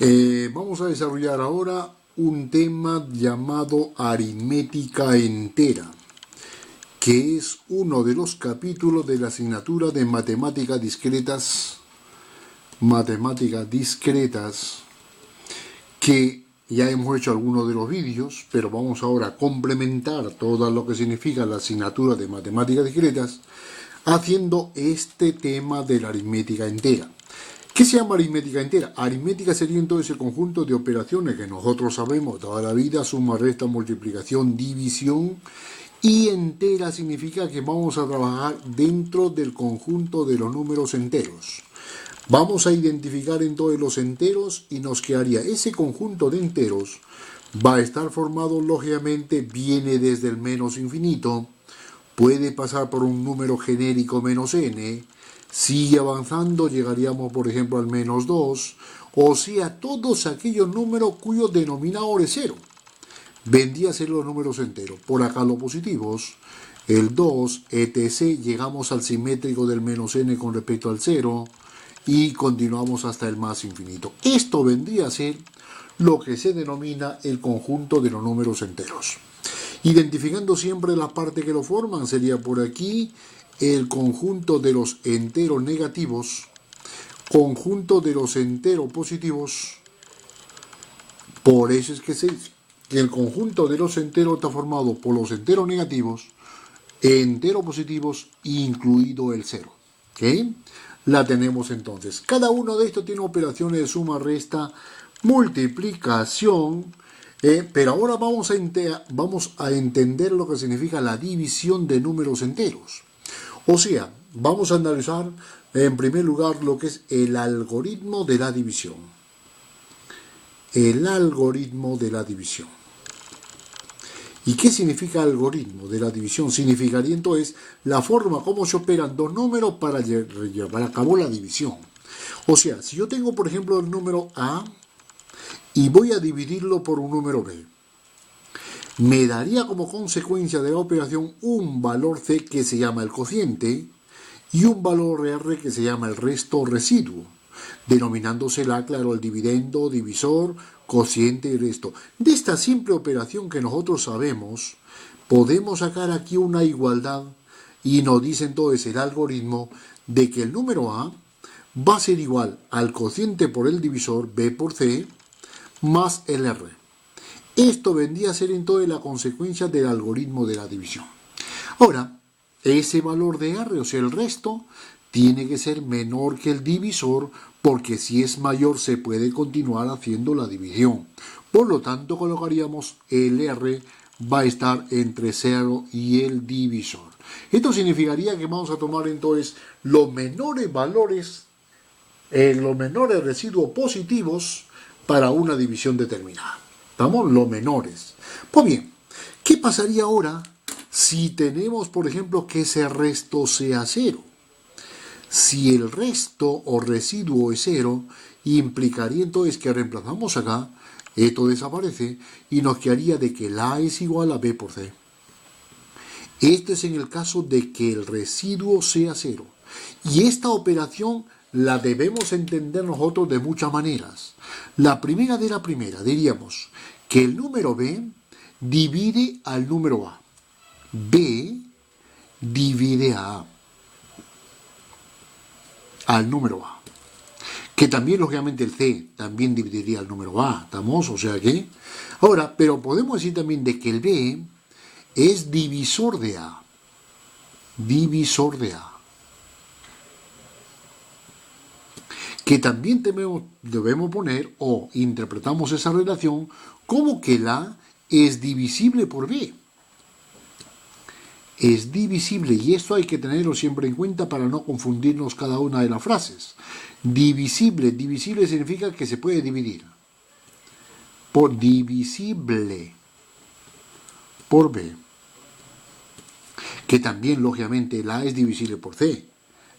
Vamos a desarrollar ahora un tema llamado aritmética entera, que es uno de los capítulos de la asignatura de matemáticas discretas, que ya hemos hecho algunos de los vídeos, pero vamos ahora a complementar todo lo que significa la asignatura de matemáticas discretas haciendo este tema de la aritmética entera. ¿Qué se llama aritmética entera? Aritmética sería entonces el conjunto de operaciones que nosotros sabemos toda la vida: suma, resta, multiplicación, división. Y entera significa que vamos a trabajar dentro del conjunto de los números enteros. Vamos a identificar entonces los enteros y nos quedaría ese conjunto de enteros. Va a estar formado, lógicamente, viene desde el menos infinito, puede pasar por un número genérico menos n, sigue avanzando, llegaríamos por ejemplo al menos 2, o sea, todos aquellos números cuyo denominador es 0. Vendría a ser los números enteros. Por acá los positivos, el 2, etc. Llegamos al simétrico del menos n con respecto al 0 y continuamos hasta el más infinito. Esto vendría a ser lo que se denomina el conjunto de los números enteros. Identificando siempre la parte que lo forman, sería por aquí el conjunto de los enteros negativos, conjunto de los enteros positivos. Por eso es que el conjunto de los enteros está formado por los enteros negativos, enteros positivos, incluido el 0. ¿Okay? La tenemos entonces. Cada uno de estos tiene operaciones de suma, resta, multiplicación, pero ahora vamos a entender lo que significa la división de números enteros. O sea, vamos a analizar en primer lugar lo que es el algoritmo de la división. El algoritmo de la división. ¿Y qué significa algoritmo de la división? Significaría entonces la forma como se operan dos números para llevar a cabo la división. O sea, si yo tengo por ejemplo el número A y voy a dividirlo por un número B, me daría como consecuencia de la operación un valor C que se llama el cociente y un valor R que se llama el resto residuo, denominándosela, claro, el dividendo, divisor, cociente y resto. De esta simple operación que nosotros sabemos, podemos sacar aquí una igualdad y nos dice entonces el algoritmo de que el número A va a ser igual al cociente por el divisor, B por C, más el R. Esto vendría a ser entonces la consecuencia del algoritmo de la división. Ahora, ese valor de R, o sea, el resto, tiene que ser menor que el divisor, porque si es mayor se puede continuar haciendo la división. Por lo tanto, colocaríamos el R va a estar entre 0 y el divisor. Esto significaría que vamos a tomar entonces los menores valores, los menores residuos positivos para una división determinada. ¿Estamos? Los menores. Pues bien, ¿qué pasaría ahora si tenemos, por ejemplo, que ese resto sea 0? Si el resto o residuo es 0, implicaría entonces que reemplazamos acá, esto desaparece y nos quedaría de que el A es igual a B por C. Esto es en el caso de que el residuo sea 0. Y esta operación la debemos entender nosotros de muchas maneras. La primera diríamos que el número B divide al número A. B divide a A. Al número A. Que también, lógicamente, el C también dividiría al número A. ¿Estamos? O sea que... Ahora, pero podemos decir también de que el B es divisor de A. Divisor de A. Que también debemos poner o interpretamos esa relación como que el A es divisible por B. Es divisible, y esto hay que tenerlo siempre en cuenta para no confundirnos cada una de las frases. Divisible significa que se puede dividir. Por divisible por B. Que también, lógicamente, el A es divisible por C.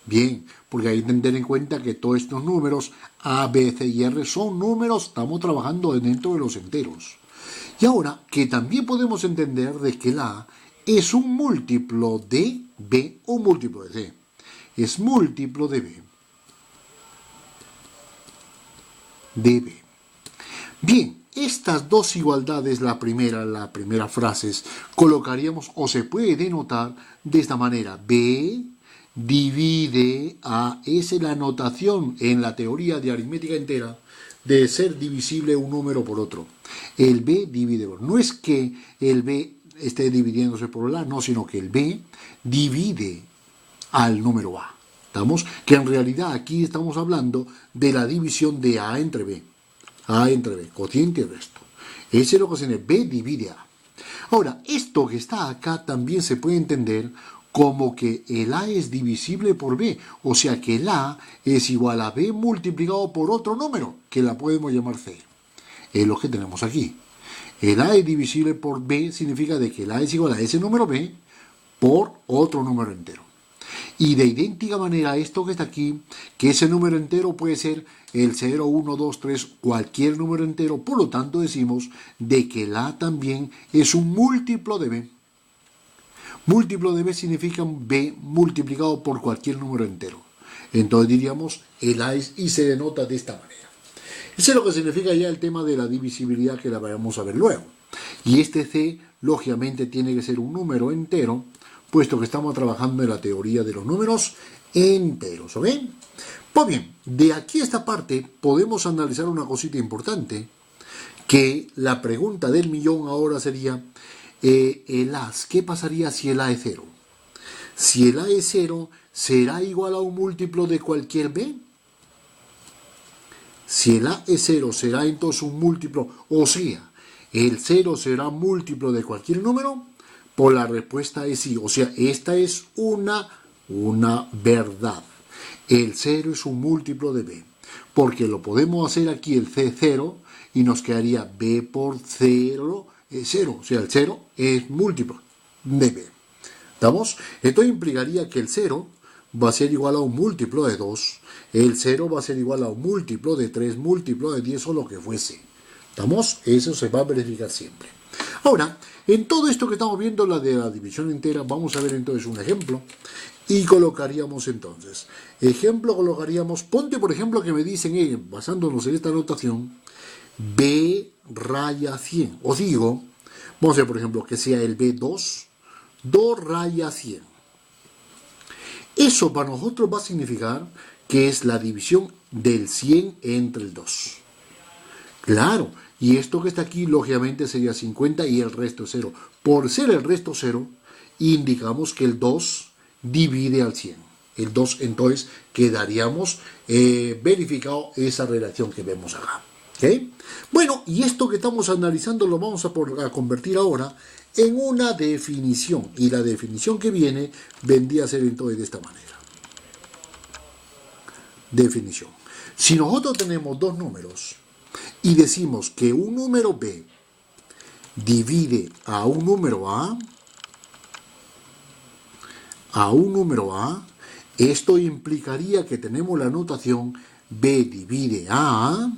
Bien, porque hay que tener en cuenta que todos estos números, A, B, C y R, son números, estamos trabajando dentro de los enteros. Y ahora, que también podemos entender de que el A es un múltiplo de B o múltiplo de C. Es múltiplo de B. De B. Bien, estas dos igualdades, la primera frase, colocaríamos o se puede denotar de esta manera. B divide A. Esa es la notación en la teoría de aritmética entera de ser divisible un número por otro. El B divide por. No es que el B esté dividiéndose por el A, no, sino que el B divide al número A. ¿Estamos? Que en realidad aquí estamos hablando de la división de A entre B. A entre B, cociente y resto. Ese es lo que se llama B divide A. Ahora, esto que está acá también se puede entender como que el A es divisible por B, o sea que el A es igual a B multiplicado por otro número, que la podemos llamar C. Es lo que tenemos aquí. El A es divisible por B significa de que el A es igual a ese número B por otro número entero. Y de idéntica manera esto que está aquí, que ese número entero puede ser el 0, 1, 2, 3, cualquier número entero, por lo tanto decimos de que el A también es un múltiplo de B. Múltiplo de B significa B multiplicado por cualquier número entero. Entonces diríamos el A es, y se denota de esta manera. Eso es lo que significa ya el tema de la divisibilidad que la vamos a ver luego. Y este C, lógicamente, tiene que ser un número entero, puesto que estamos trabajando en la teoría de los números enteros, ¿ok? Pues bien, de aquí a esta parte podemos analizar una cosita importante, que la pregunta del millón ahora sería, el A, ¿qué pasaría si el A es 0? Si el A es 0, ¿será igual a un múltiplo de cualquier B? Si el A es 0, ¿será entonces un múltiplo? O sea, ¿el 0 será múltiplo de cualquier número? Pues la respuesta es sí. O sea, esta es una verdad. El 0 es un múltiplo de B. Porque lo podemos hacer aquí el C0 y nos quedaría B por 0 es 0. O sea, el 0 es múltiplo de B. ¿Estamos? Esto implicaría que el 0 va a ser igual a un múltiplo de 2. El 0 va a ser igual a un múltiplo de 3, múltiplo de 10 o lo que fuese. ¿Estamos? Eso se va a verificar siempre. Ahora, en todo esto que estamos viendo, la de la división entera, vamos a ver entonces un ejemplo. Y colocaríamos entonces, colocaríamos, ponte por ejemplo que me dicen, basándonos en esta notación, B raya 100. Os digo, vamos a ver por ejemplo que sea el B2, 2 raya 100. Eso para nosotros va a significar que es la división del 100 entre el 2. Claro, y esto que está aquí lógicamente sería 50 y el resto es 0. Por ser el resto 0, indicamos que el 2 divide al 100. El 2 entonces quedaríamos verificado esa relación que vemos acá. ¿Okay? Bueno, y esto que estamos analizando lo vamos a convertir ahora en una definición. Y la definición que viene vendría a ser entonces de esta manera. Definición. Si nosotros tenemos dos números y decimos que un número B divide a un número A, esto implicaría que tenemos la notación B divide a,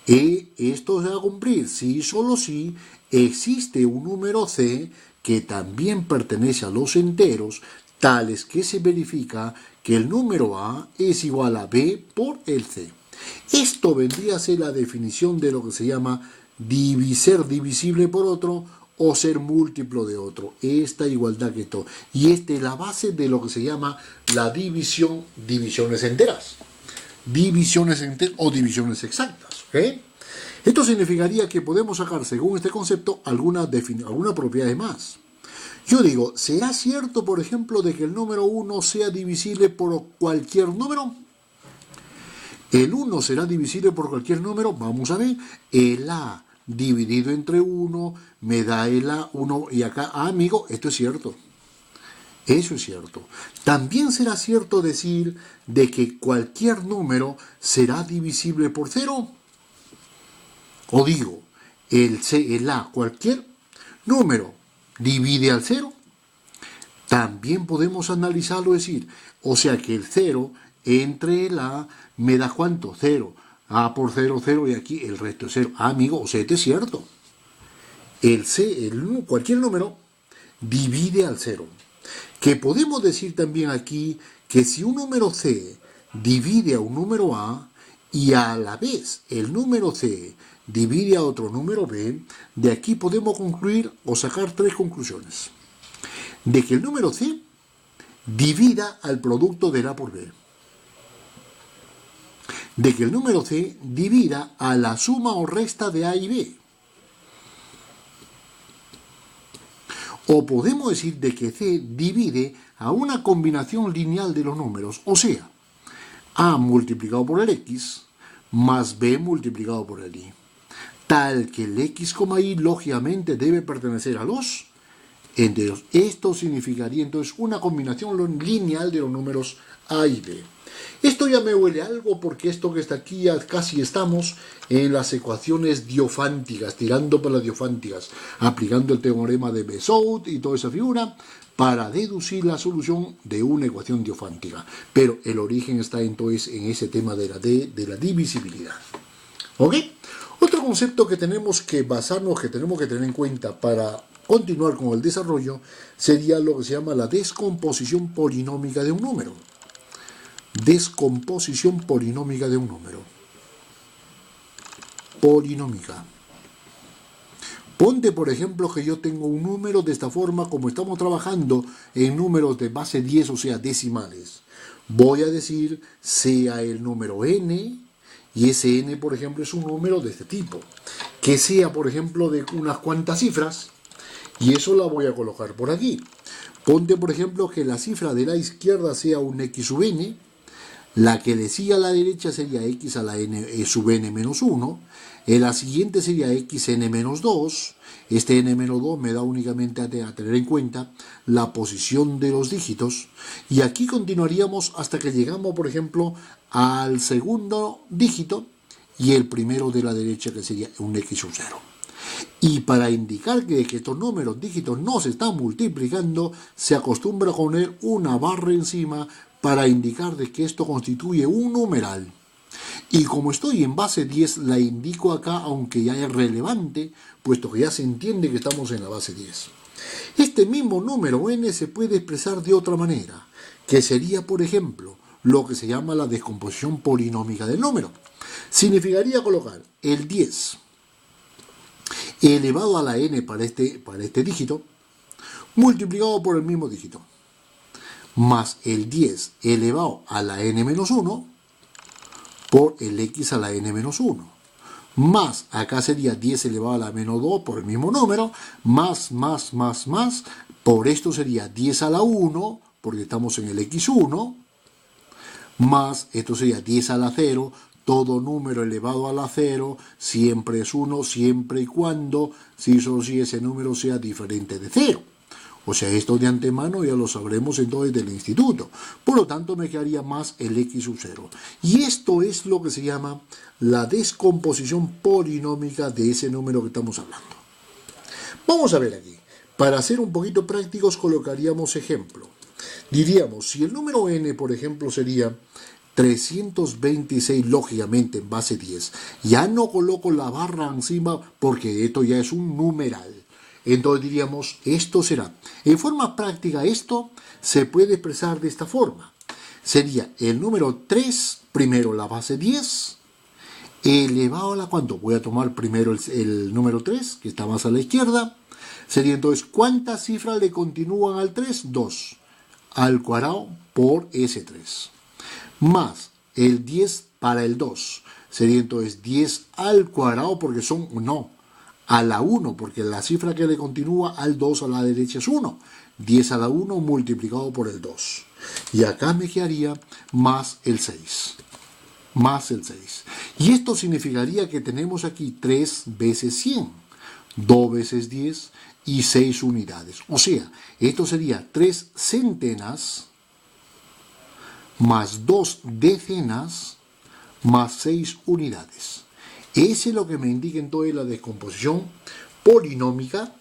y esto se va a cumplir si y solo si existe un número C que también pertenece a los enteros, tales que se verifica que el número A es igual a B por el C. Esto vendría a ser la definición de lo que se llama ser divisible por otro o ser múltiplo de otro. Esta igualdad que todo. Y esta es la base de lo que se llama la divisiones enteras. Divisiones enteras o divisiones exactas. ¿Okay? Esto significaría que podemos sacar, según este concepto, alguna propiedad más. Yo digo, ¿será cierto, por ejemplo, de que el número 1 sea divisible por cualquier número? El 1 será divisible por cualquier número. Vamos a ver. El A dividido entre 1 me da el A 1. Y acá, amigo, esto es cierto. Eso es cierto. También será cierto decir de que cualquier número será divisible por 0. O digo, el A, cualquier número divide al 0. También podemos analizarlo, decir, o sea que el 0 entre el A me da ¿cuánto? 0. A por 0, 0 y aquí el resto es 0. Amigo, o sea, esto es cierto. Cualquier número divide al 0. Que podemos decir también aquí que si un número C divide a un número A, y a la vez el número C divide a otro número B, de aquí podemos concluir o sacar tres conclusiones. De que el número C divida al producto de A por B. De que el número C divida a la suma o resta de A y B. O podemos decir de que C divide a una combinación lineal de los números, o sea, A multiplicado por el X más B multiplicado por el Y, tal que el X, Y lógicamente debe pertenecer a los enteros. Esto significaría entonces una combinación lineal de los números A y B. Esto ya me huele algo porque esto que está aquí ya casi estamos en las ecuaciones diofánticas, tirando por las diofánticas, aplicando el teorema de Bezout y toda esa figura para deducir la solución de una ecuación diofántica. Pero el origen está entonces en ese tema de la divisibilidad. ¿Ok? Otro concepto que tenemos que basarnos, que tenemos que tener en cuenta para continuar con el desarrollo, sería lo que se llama la descomposición polinómica de un número. Descomposición polinómica de un número. Polinómica. Ponte, por ejemplo, que yo tengo un número de esta forma, como estamos trabajando en números de base 10, o sea, decimales. Voy a decir, sea el número n, y ese n, por ejemplo, es un número de este tipo. Que sea, por ejemplo, de unas cuantas cifras, y eso la voy a colocar por aquí. Ponte, por ejemplo, que la cifra de la izquierda sea un x sub n, la que le sigue a la derecha sería x a la n sub n menos 1, la siguiente sería xn menos 2, este n menos 2 me da únicamente a tener en cuenta la posición de los dígitos, y aquí continuaríamos hasta que llegamos, por ejemplo, al segundo dígito, y el primero de la derecha que sería un x sub 0. Y para indicar que estos números dígitos no se están multiplicando, se acostumbra a poner una barra encima para indicar de que esto constituye un numeral. Y como estoy en base 10, la indico acá, aunque ya es relevante, puesto que ya se entiende que estamos en la base 10. Este mismo número n se puede expresar de otra manera, que sería, por ejemplo, lo que se llama la descomposición polinómica del número. Significaría colocar el 10 elevado a la n para este dígito, multiplicado por el mismo dígito, más el 10 elevado a la n menos 1 por el x a la n menos 1, más, acá sería 10 elevado a la menos 2 por el mismo número, más, por esto sería 10 a la 1, porque estamos en el x1, más, esto sería 10 a la 0, todo número elevado a la 0 siempre es 1, siempre y cuando, si ese número sea diferente de 0. O sea, esto de antemano ya lo sabremos entonces del instituto. Por lo tanto, me quedaría más el x sub 0. Y esto es lo que se llama la descomposición polinómica de ese número que estamos hablando. Vamos a ver aquí. Para ser un poquito prácticos, colocaríamos ejemplo. Diríamos, si el número n, por ejemplo, sería 326, lógicamente, en base 10. Ya no coloco la barra encima porque esto ya es un numeral. Entonces diríamos, esto será. En forma práctica, esto se puede expresar de esta forma. Sería el número 3, primero la base 10, elevado a la ¿cuánto? Voy a tomar primero el número 3, que está más a la izquierda. Sería entonces, ¿cuántas cifras le continúan al 3? 2. Al cuadrado por ese 3. Más el 10 para el 2. Sería entonces 10 al cuadrado porque son, no, a la 1, porque la cifra que le continúa al 2 a la derecha es 1. 10 a la 1 multiplicado por el 2. Y acá me quedaría más el 6. Más el 6. Y esto significaría que tenemos aquí 3 veces 100. 2 veces 10 y 6 unidades. O sea, esto sería 3 centenas más 2 decenas más 6 unidades. Ese es lo que me indica entonces la descomposición polinómica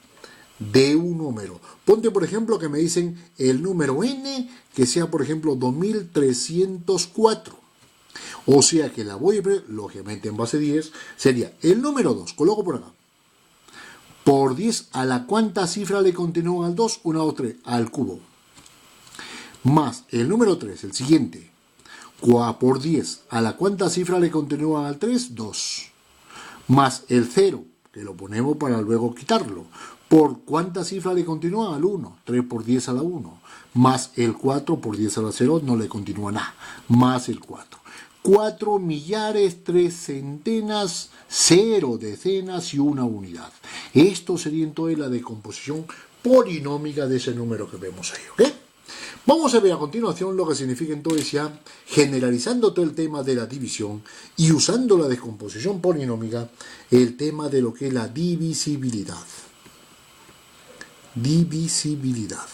de un número. Ponte, por ejemplo, que me dicen el número n, que sea, por ejemplo, 2304. O sea que la voy a ver, lógicamente en base 10, sería el número 2, coloco por acá, por 10 a la cuánta cifra le continúan al 2, 1, 2, 3, al cubo. Más el número 3, el siguiente, por 10. ¿A la cuánta cifra le continúan al 3? 2. Más el 0, que lo ponemos para luego quitarlo. ¿Por cuánta cifra le continúan? Al 1. 3 por 10 a la 1. Más el 4 por 10 a la 0 no le continúa nada. Más el 4. 4 millares, 3 centenas, 0 decenas y 1 unidad. Esto sería entonces la decomposición polinómica de ese número que vemos ahí, ¿ok? Vamos a ver a continuación lo que significa entonces ya, generalizando todo el tema de la división y usando la descomposición polinómica, el tema de lo que es la divisibilidad. Divisibilidad.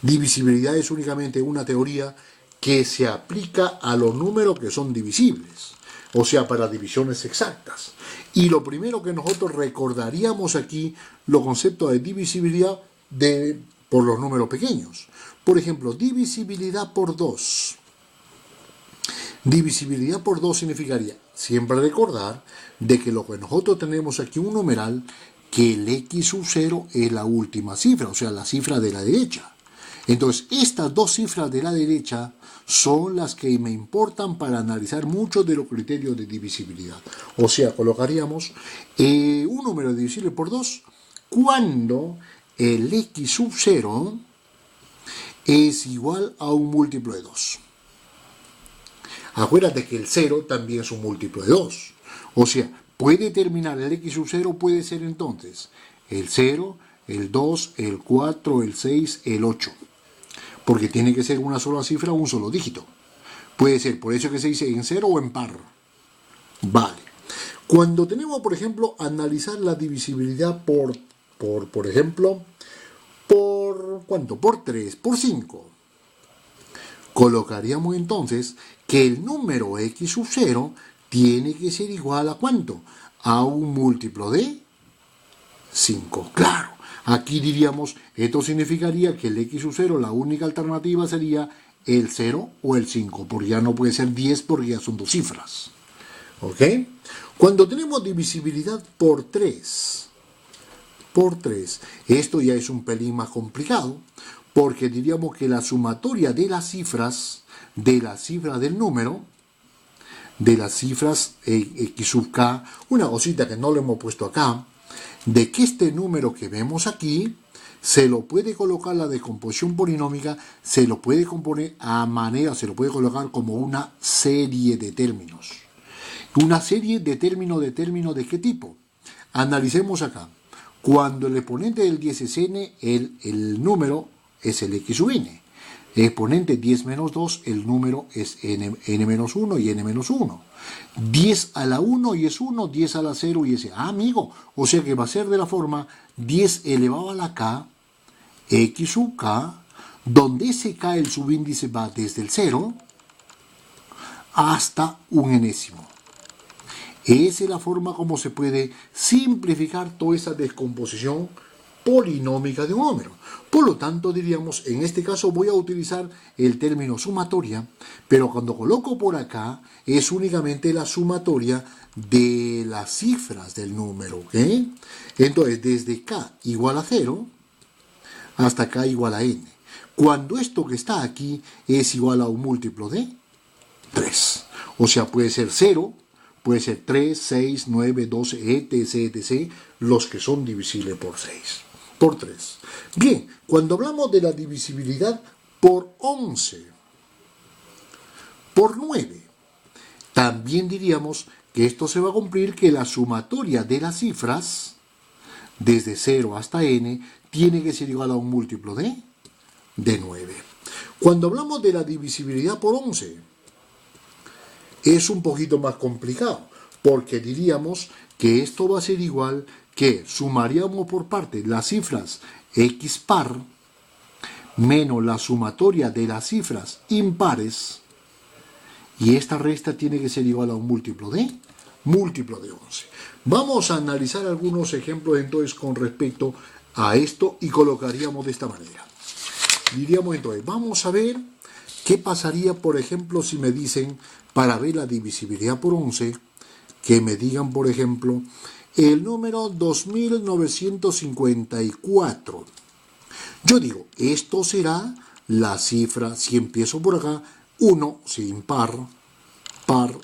Divisibilidad es únicamente una teoría que se aplica a los números que son divisibles, o sea, para divisiones exactas. Y lo primero que nosotros recordaríamos aquí, los conceptos de divisibilidad por los números pequeños. Por ejemplo, divisibilidad por 2. Divisibilidad por 2 significaría siempre recordar de que lo que nosotros tenemos aquí un numeral, que el x sub 0 es la última cifra, o sea, la cifra de la derecha. Entonces, estas dos cifras de la derecha son las que me importan para analizar muchos de los criterios de divisibilidad. O sea, colocaríamos un número divisible por 2 cuando el x sub 0 es igual a un múltiplo de 2. Acuérdate que el 0 también es un múltiplo de 2. O sea, puede terminar el x sub 0, puede ser entonces el 0, el 2, el 4, el 6, el 8. Porque tiene que ser una sola cifra o un solo dígito. Puede ser, por eso que se dice en 0 o en par. Vale. Cuando tenemos, por ejemplo, analizar la divisibilidad por ejemplo, ¿por cuánto? Por 3, por 5. Colocaríamos entonces que el número x sub 0 tiene que ser igual a ¿cuánto? A un múltiplo de 5. Claro, aquí diríamos, esto significaría que el x sub 0, la única alternativa sería el 0 o el 5, porque ya no puede ser 10 porque ya son dos cifras. ¿Ok? Cuando tenemos divisibilidad por 3, esto ya es un pelín más complicado, porque diríamos que la sumatoria de las cifras, del número, de las cifras x sub k, una cosita que no lo hemos puesto acá, de que este número que vemos aquí, se lo puede colocar la decomposición polinómica, se lo puede componer se lo puede colocar como una serie de términos. Una serie de términos ¿de qué tipo? Analicemos acá. Cuando el exponente del 10 es n, el número es el x sub n. El exponente 10 menos 2, el número es n menos 1 y n menos 1. 10 a la 1 y es 1, 10 a la 0 y es... amigo, o sea que va a ser de la forma 10 elevado a la k, x sub k, donde ese k, el subíndice, va desde el 0 hasta un enésimo. Esa es la forma como se puede simplificar toda esa descomposición polinómica de un número. Por lo tanto, diríamos, en este caso voy a utilizar el término sumatoria, pero cuando coloco por acá es únicamente la sumatoria de las cifras del número, ¿ok? Entonces, desde k igual a 0 hasta k igual a n. Cuando esto que está aquí es igual a un múltiplo de 3. O sea, puede ser 0, puede ser 3, 6, 9, 12, etc., los que son divisibles por 6, por 3. Bien, cuando hablamos de la divisibilidad por 11, por 9, también diríamos que esto se va a cumplir que la sumatoria de las cifras, desde 0 hasta n, tiene que ser igual a un múltiplo de 9. Cuando hablamos de la divisibilidad por 11, es un poquito más complicado, porque diríamos que esto va a ser igual que sumaríamos por parte las cifras x par menos la sumatoria de las cifras impares, y esta resta tiene que ser igual a un múltiplo de 11. Vamos a analizar algunos ejemplos entonces con respecto a esto y colocaríamos de esta manera. Diríamos entonces, vamos a ver qué pasaría, por ejemplo, si me dicen, para ver la divisibilidad por 11, que me digan, por ejemplo, el número 2954. Yo digo, esto será la cifra, si empiezo por acá, 1 si impar, par